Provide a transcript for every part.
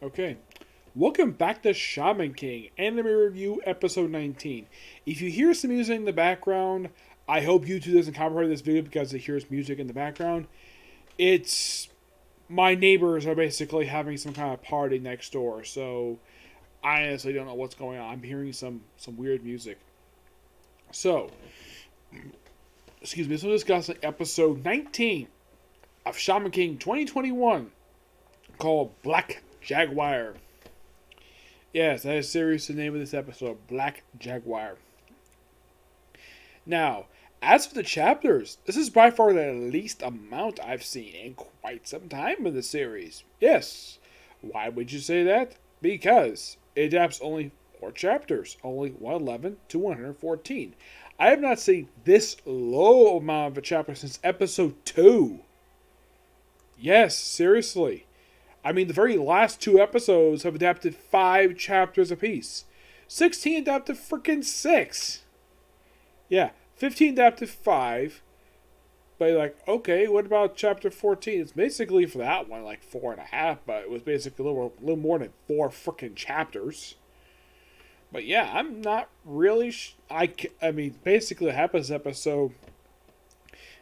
Okay. Welcome back to Shaman King, Anime Review Episode 19. If you hear some music in the background, I hope YouTube doesn't copyright this video because it hears music in the background. It's... My neighbors are basically having some kind of party next door, so I honestly don't know what's going on. I'm hearing some weird music. So, excuse me, so we're discussing Episode 19 of Shaman King 2021 called Black Jaguar. Yes, that is seriously the name of this episode, Black Jaguar. Now, as for the chapters, this is by far the least amount I've seen in quite some time in the series. Yes. Why would you say that? Because it adapts only 4 chapters, only 111 to 114. I have not seen this low amount of a chapter since episode 2. Yes, seriously. I mean, the very last 2 episodes have adapted 5 chapters apiece. 16 adapted freaking 6. Yeah, 15 adapted 5. But you're like, okay, what about chapter 14? It's basically for that one, like 4.5, but it was basically a little more than 4 freaking chapters. But yeah, I'm not really... I mean, basically what happens this episode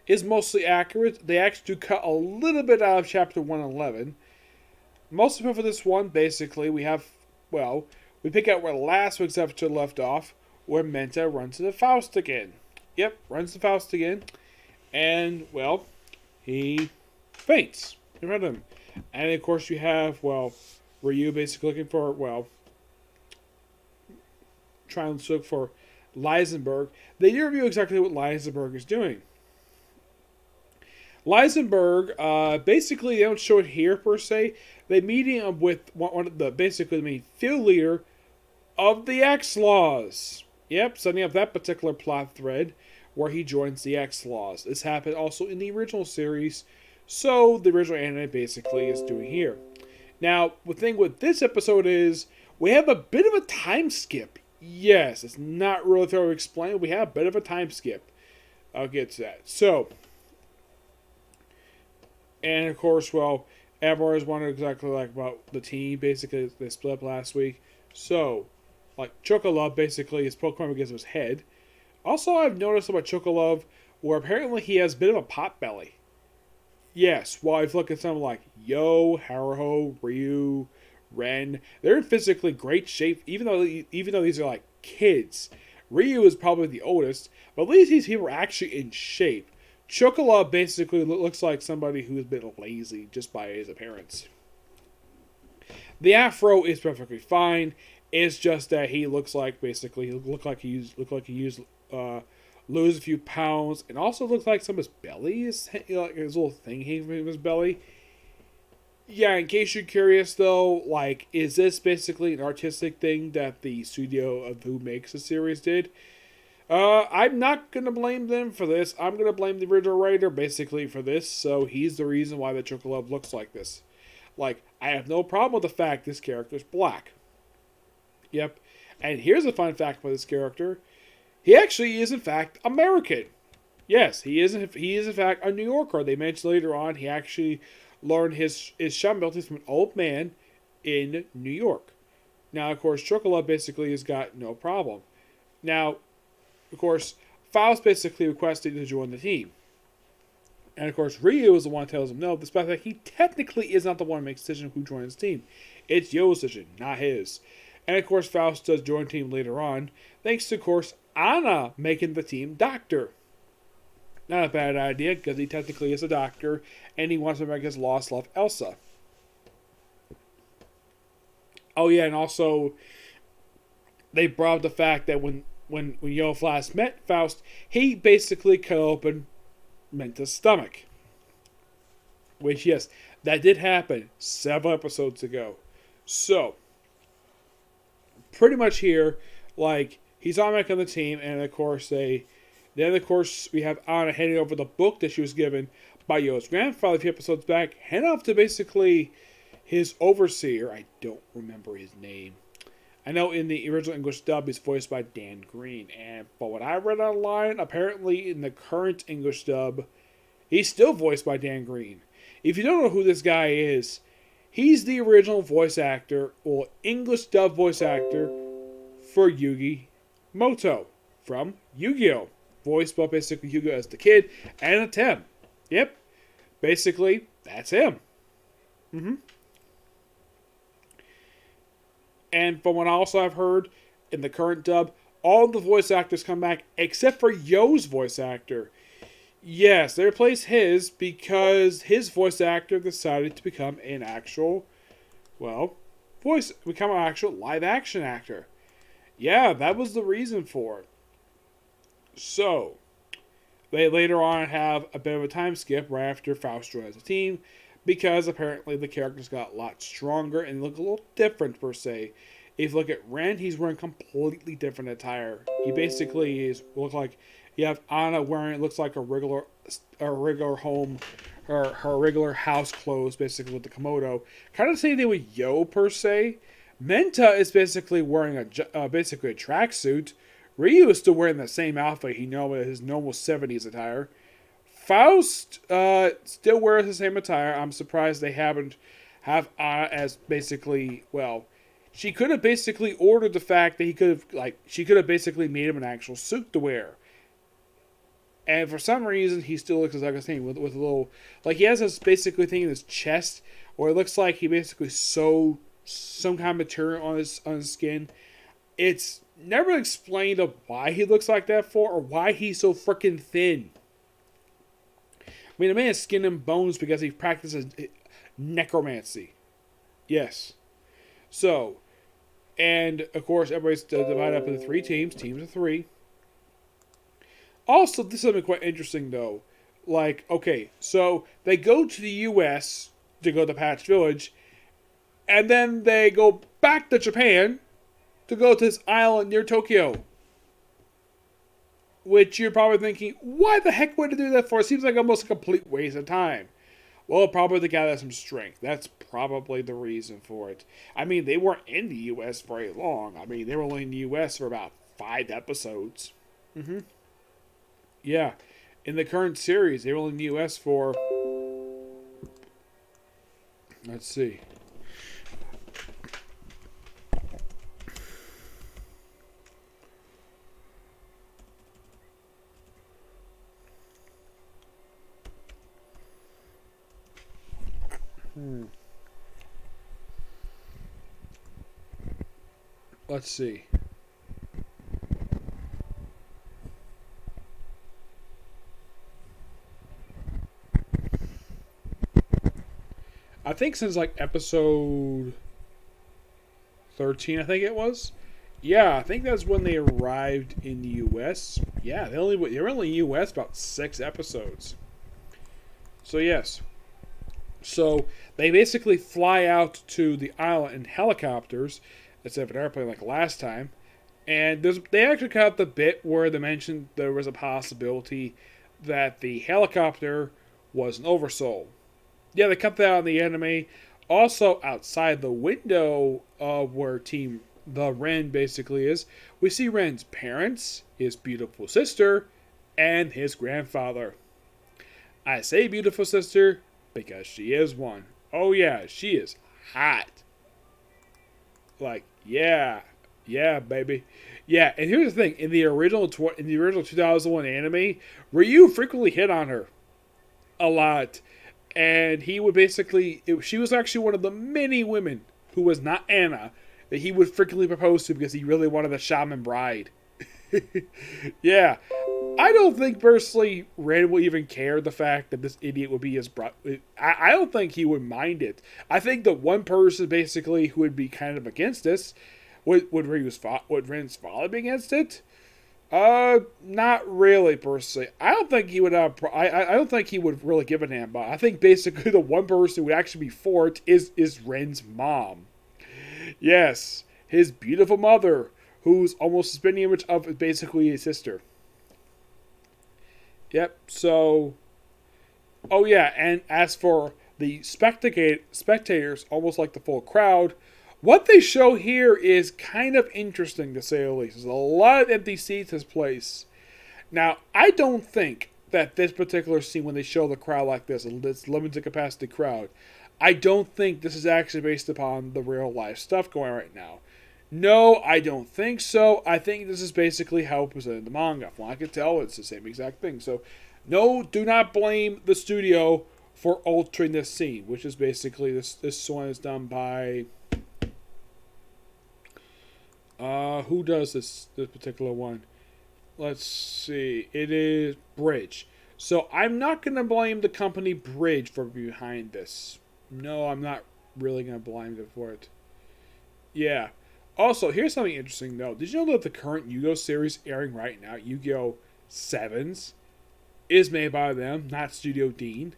is mostly accurate. They actually do cut a little bit out of chapter 111. Most of it for this one, basically, we pick out where last week's episode left off, where Menta runs to the Faust again. Yep, runs to Faust again. And, well, he faints in front of him. And, of course, you have, Ryu basically looking for, trying to look for Lisenberg. They do review exactly what Lisenberg is doing. Lisenberg, basically, they don't show it here, per se. They meet him with one of the, basically, the field leader of the X-Laws. Yep, setting up that particular plot thread where he joins the X-Laws. This happened also in the original series, so the original anime basically is doing here. Now, the thing with this episode is, we have a bit of a time skip. Yes, it's not really thoroughly explained. We have a bit of a time skip. I'll get to that. So, and of course, everyone is wondering exactly like about the team. Basically, they split up last week. So, like Chocolove, basically, his Pokemon gives him his head. Also, I've noticed about Chocolove, where apparently he has a bit of a pot belly. Yes, while if you look at something like Yo, Haruho, Ryu, Ren, they're in physically great shape, even though these are like kids. Ryu is probably the oldest, but at least these people are actually in shape. Chocolate basically looks like somebody who's been lazy just by his appearance. The afro is perfectly fine. It's just that he looks like basically lose a few pounds, and also looks like some of his belly is like his little thing from his belly. Yeah, in case you're curious though, like, is this basically an artistic thing that the studio of who makes the series did? I'm not gonna blame them for this. I'm gonna blame the original writer basically for this. So he's the reason why the Chocolove looks like this. Like, I have no problem with the fact this character's black. Yep. And here's a fun fact about this character: he actually is in fact American. Yes, he is. He is in fact a New Yorker. They mentioned later on he actually learned his shaman abilities from an old man in New York. Now, of course, Chocolove basically has got no problem. Now, of course, Faust basically requested to join the team. And of course, Ryu is the one who tells him no, despite the fact he technically is not the one who makes the decision who joins the team. It's Yo's decision, not his. And of course, Faust does join the team later on, thanks to, of course, Anna making the team doctor. Not a bad idea, because he technically is a doctor, and he wants to make his lost love, Elsa. Oh yeah, and also, they brought up the fact that when Yo last met Faust, he basically cut open Menta's stomach. Which, yes, that did happen several episodes ago. So, pretty much here, like, he's on the team, and of course, we have Anna handing over the book that she was given by Yo's grandfather a few episodes back, hand off to basically his overseer. I don't remember his name. I know in the original English dub, he's voiced by Dan Green, and from what I read online, apparently in the current English dub, he's still voiced by Dan Green. If you don't know who this guy is, He's the original voice actor, or English dub voice actor for Yugi Moto from Yu-Gi-Oh! Voiced by basically Yu-Gi-Oh! As the kid and a Tim. Yep, basically, that's him. Mm-hmm. And from what also I've heard, in the current dub, all the voice actors come back except for Yo's voice actor. Yes, they replaced his because his voice actor decided to become an actual, well, become an actual live action actor. Yeah, that was the reason for it. So, they later on have a bit of a time skip right after Faust joins the team because apparently the characters got a lot stronger and look a little different per se. If you look at Ren, he's wearing completely different attire. He basically is look like you have Anna wearing it looks like a regular home her regular house clothes basically with the Komodo. Kind of the same thing with Yo per se. Menta is basically wearing basically a tracksuit. Ryu is still wearing the same outfit he knows his normal 70s attire. Faust still wears the same attire. I'm surprised they haven't have Anna as basically, well, she could have basically ordered the fact that she could have basically made him an actual suit to wear. And for some reason, he still looks like the same with a little, like he has this basically thing in his chest where it looks like he basically sewed some kind of material on his skin. It's never explained of why he looks like that for or why he's so freaking thin. I mean, the man has skin and bones because he practices necromancy. Yes. So, and of course, everybody's divided up into 3 teams. Teams of 3. Also, this is something quite interesting though. Like, okay, so they go to the U.S. to go to Patch Village, and then they go back to Japan to go to this island near Tokyo. Which you're probably thinking, why the heck would they do that for? It seems like almost a complete waste of time. Well, probably the guy has some strength. That's probably the reason for it. I mean, they weren't in the U.S. very long. I mean, they were only in the U.S. for about 5 episodes. Mm-hmm. Yeah. In the current series, they were only in the U.S. for... Let's see. Let's see. I think since like episode 13, I think it was. Yeah, I think that's when they arrived in the U.S. Yeah, they were only in the U.S. about 6 episodes. So yes. So they basically fly out to the island in helicopters instead of an airplane like last time. And they actually cut out the bit where they mentioned there was a possibility that the helicopter was an oversoul. Yeah, they cut that out in the anime. Also, outside the window of where Team the Ren basically is, we see Ren's parents, his beautiful sister, and his grandfather. I say beautiful sister because she is one. Oh yeah, she is hot. Like, yeah, baby. Yeah, and here's the thing: in the original 2001 anime, Ryu frequently hit on her a lot. And he would she was actually one of the many women who was not Anna that he would frequently propose to because he really wanted a shaman bride. Yeah. I don't think personally Ren will even care the fact that this idiot would be his bride. I don't think he would mind it. I think the one person basically who would be kind of against this would Ren's father be against it? Not really per se. I don't think he would have. I don't think he would really give a damn. But I think basically the one person who would actually be for it is Ren's mom. Yes, his beautiful mother, who's almost a spinning image of basically his sister. Yep. So, oh yeah, and as for the spectators, almost like the full crowd. What they show here is kind of interesting, to say the least. There's a lot of empty seats in this place. Now, I don't think that this particular scene, when they show the crowd like this limited capacity crowd, I don't think this is actually based upon the real life stuff going on right now. No, I don't think so. I think this is basically how it presented in the manga. From what I can tell, it's the same exact thing. So, no, do not blame the studio for altering this scene, which is basically this one is done by who does this particular one? Let's see. It is Bridge. So I'm not gonna blame the company Bridge for behind this. No, I'm not really gonna blame them for it. Yeah. Also, here's something interesting though. Did you know that the current Yu-Gi-Oh series airing right now, Yu-Gi-Oh! Sevens, is made by them, not Studio Dean?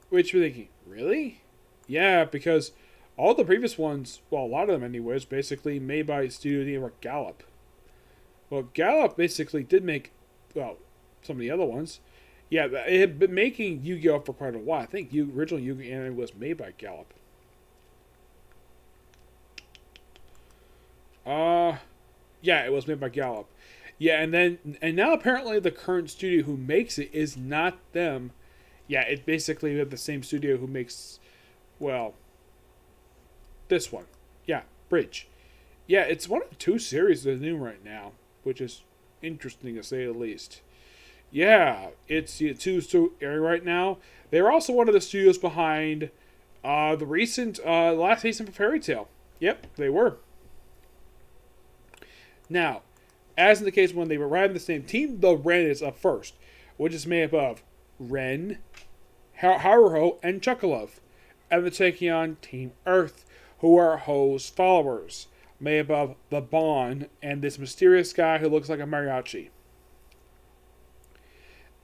Which we're thinking, really? Yeah, because all the previous ones, well, a lot of them anyways, basically made by Studio Dean or Gallop. Well, Gallop basically did make, well, some of the other ones. Yeah, it had been making Yu-Gi-Oh! For quite a while. I think original Yu-Gi-Oh! Anime was made by Gallop. Yeah, it was made by Gallop. Yeah, and now apparently the current studio who makes it is not them. Yeah, it basically the same studio who makes, well, this one. Yeah, Bridge. Yeah, it's one of the two series they're doing right now, which is interesting to say the least. Yeah, it's two airing right now. They're also one of the studios behind the recent last season for Fairy Tail. Yep, they were. Now, as in the case when they were riding the same team, the Ren is up first, which is made up of Ren, Haruho, and Chocolove. And they're taking on Team Earth, who are Ho's followers, made up of the Bon and this mysterious guy who looks like a mariachi.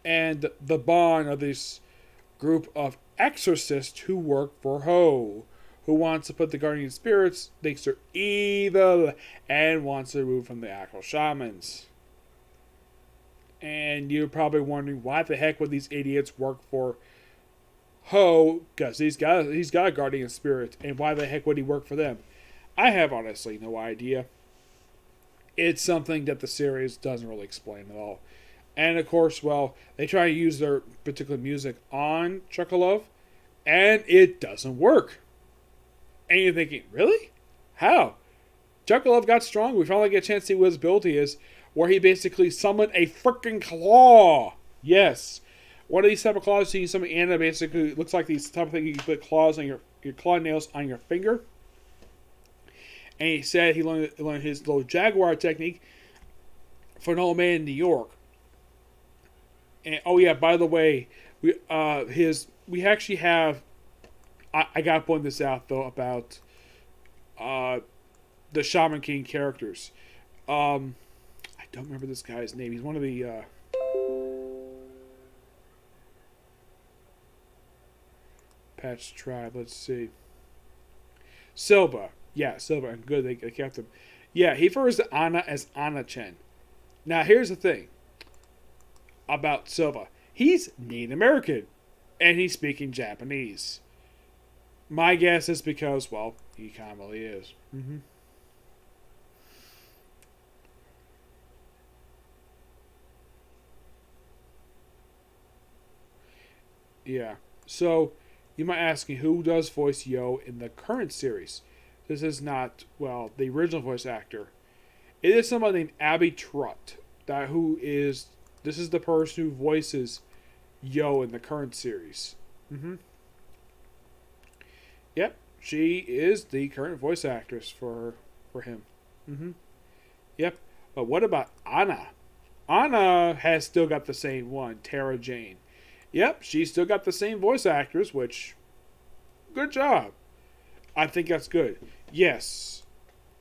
And the Bon are this group of exorcists who work for Ho, who wants to put the guardian spirits, thinks they're evil, and wants to remove from the actual shamans. And you're probably wondering why the heck would these idiots work for Ho? Because he's got a guardian spirit, and why the heck would he work for them? I have honestly no idea. It's something that the series doesn't really explain at all. And of course, well, they try to use their particular music on Chocolove, and it doesn't work. And you're thinking, really? How? Chocolove got strong. We finally get a chance to see what his ability is, where he basically summoned a freaking claw. Yes. One of these type of claws, you summon Anna, basically looks like these type of thing you can put claws on your claw nails on your finger. And he said he learned his little Jaguar technique for an old man in New York. And oh yeah, by the way, we actually have. I gotta point this out though about the Shaman King characters. I don't remember this guy's name. He's one of the Patch Tribe. Let's see. Silva. Yeah, Silva. And good, they kept him. Yeah, he refers to Anna as Anna-chen. Now, here's the thing about Silva. He's Native American, and he's speaking Japanese. My guess is because, well, he commonly is. Mm-hmm. Yeah. So, you might ask me who does voice Yo in the current series. This is not, well, the original voice actor. It is somebody named Abby Trutt. This is the person who voices Yo in the current series. Mm-hmm. Yep, she is the current voice actress for him. Mm-hmm. Yep. But what about Anna? Anna has still got the same one, Tara Jane. Yep, she's still got the same voice actress, which, good job. I think that's good. Yes.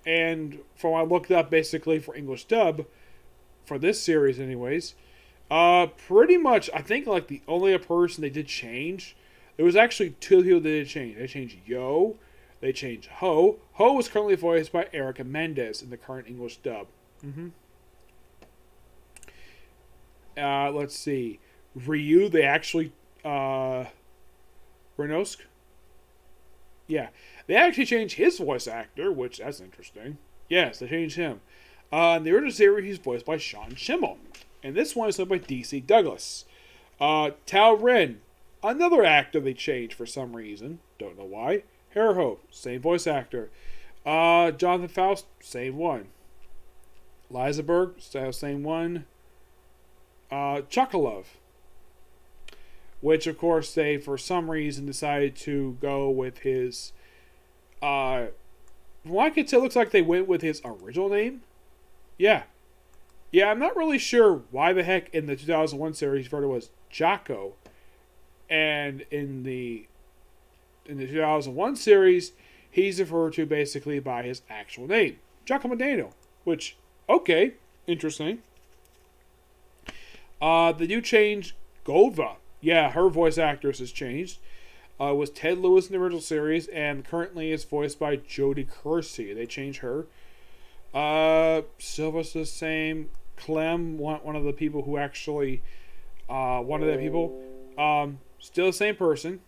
And from what I looked up basically for English dub, for this series anyways, pretty much, I think like the only person they did change, there was actually two people they did change. They changed Yo, they changed Ho. Ho was currently voiced by Erica Mendez in the current English dub. Mm-hmm. Let's see. Ryu, they actually, Renosk? Yeah. They actually changed his voice actor, which, that's interesting. Yes, they changed him. In the original series, he's voiced by Sean Schimmel. And this one is done by DC Douglas. Tao Ren, another actor they changed for some reason. Don't know why. Hariho, same voice actor. Jonathan Faust, same one. Liza Berg, same one. Chocolove, which of course they for some reason decided to go with his. From what I can tell, it looks like they went with his original name. Yeah, I'm not really sure why the heck in the 2001 series he was Jocko, and in the 2001 series he's referred to basically by his actual name, Jocko Modano. Which, okay, interesting. They do change Golva. Yeah, her voice actress has changed. It was Ted Lewis in the original series, and currently is voiced by Jodie Kersey. They changed her. Silva's the same. Clem, one of the people who actually, one of the people, still the same person.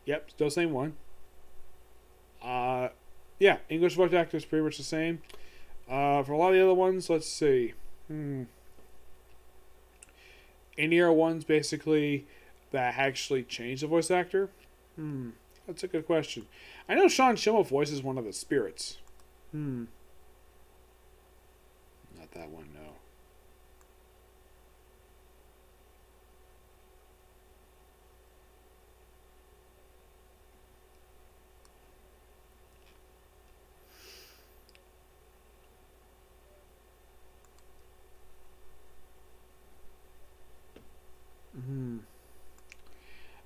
Yep, still the same one. Yeah, English voice actor is pretty much the same. For a lot of the other ones, let's see. Any other ones basically that actually changed the voice actor? That's a good question. I know Sean Schemmel voices one of the spirits. Not that one, no.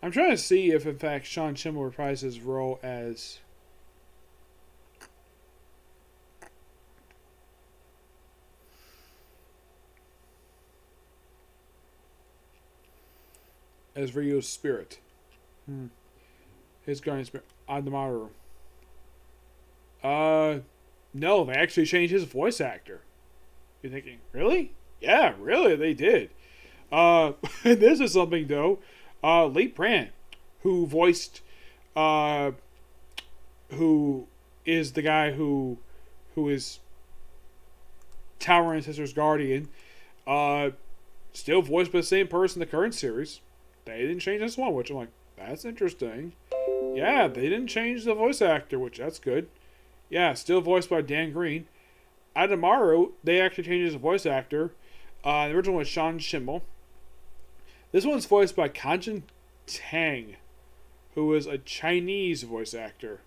I'm trying to see if, in fact, Sean Schemmel reprised his role as Ryo's spirit. His guardian spirit. Adamaru. No, they actually changed his voice actor. You're thinking, really? Yeah, really, they did. And this is something, though. Lee Brandt, who voiced, who is the guy who is Tower Ancestor's guardian, still voiced by the same person in the current series. They didn't change this one, which I'm like, that's interesting. Yeah, they didn't change the voice actor, which that's good. Yeah, still voiced by Dan Green. Adamaru, they actually changed his voice actor. The original was Sean Schemmel. This one's voiced by Kanjin Tang, who is a Chinese voice actor.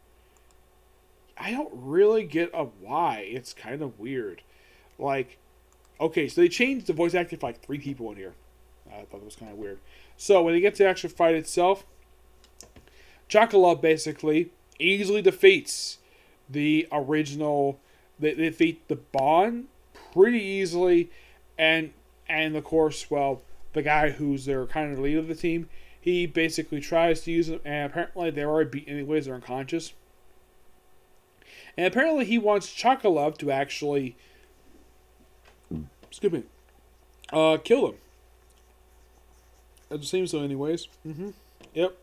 I don't really get a why. It's kind of weird. Like, okay, so they changed the voice actor for like 3 people in here. I thought it was kind of weird. So when they get to the actual fight itself, Chocolove basically easily defeats the original. They defeat the Bond pretty easily, and of course, well, the guy who's their kind of leader of the team, he basically tries to use them, and apparently they're already beaten anyways, they're unconscious. And apparently he wants Chocolove to actually, excuse me, kill them. It seems so anyways. Yep.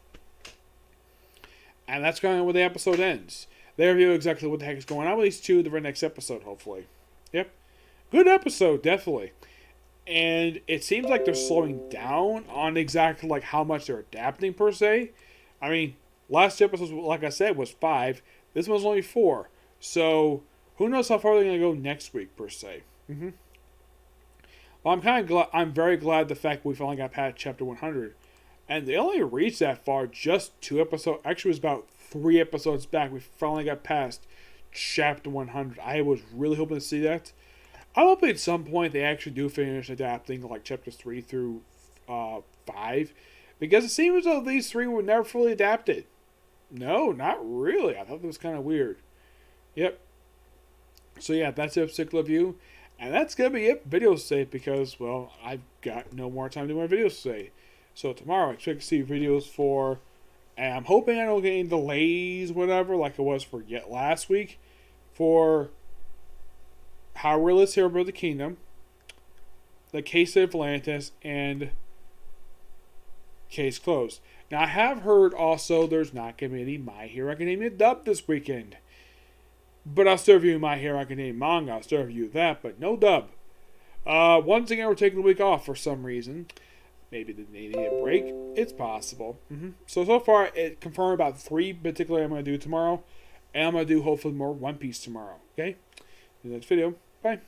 And that's kind of where the episode ends. They review exactly what the heck is going on with these two in the very next episode, hopefully. Yep. Good episode, definitely. And it seems like they're slowing down on exactly like how much they're adapting per se. I mean, last episode, like I said, was 5. This one's only 4. So who knows how far they're going to go next week per se. Well, I'm kind of glad. I'm very glad the fact we finally got past chapter 100, and they only reached that far just 2 episodes. Actually, it was about 3 episodes back. We finally got past chapter 100. I was really hoping to see that. I'm hoping at some point they actually do finish adapting like chapters 3 through 5, because it seems as though these 3 were never fully adapted. No, not really. I thought that was kind of weird. Yep. So yeah, that's a particular view. And that's going to be it, videos today, because, well, I've got no more time to do my videos today. So tomorrow, I expect to see videos for, and I'm hoping I don't get any delays, whatever, like it was for yet last week, for How Realists Hero Built the Kingdom, The Case of Atlantis, and Case Closed. Now, I have heard also there's not going to be any My Hero Academia dub this weekend. But I'll still review My Hero Academia manga. I'll still review that, but no dub. Once again, we're taking a week off for some reason. Maybe they need a break. It's possible. So far, it confirmed about 3 particularly I'm going to do tomorrow. And I'm going to do hopefully more One Piece tomorrow. Okay? In the next video. Bye.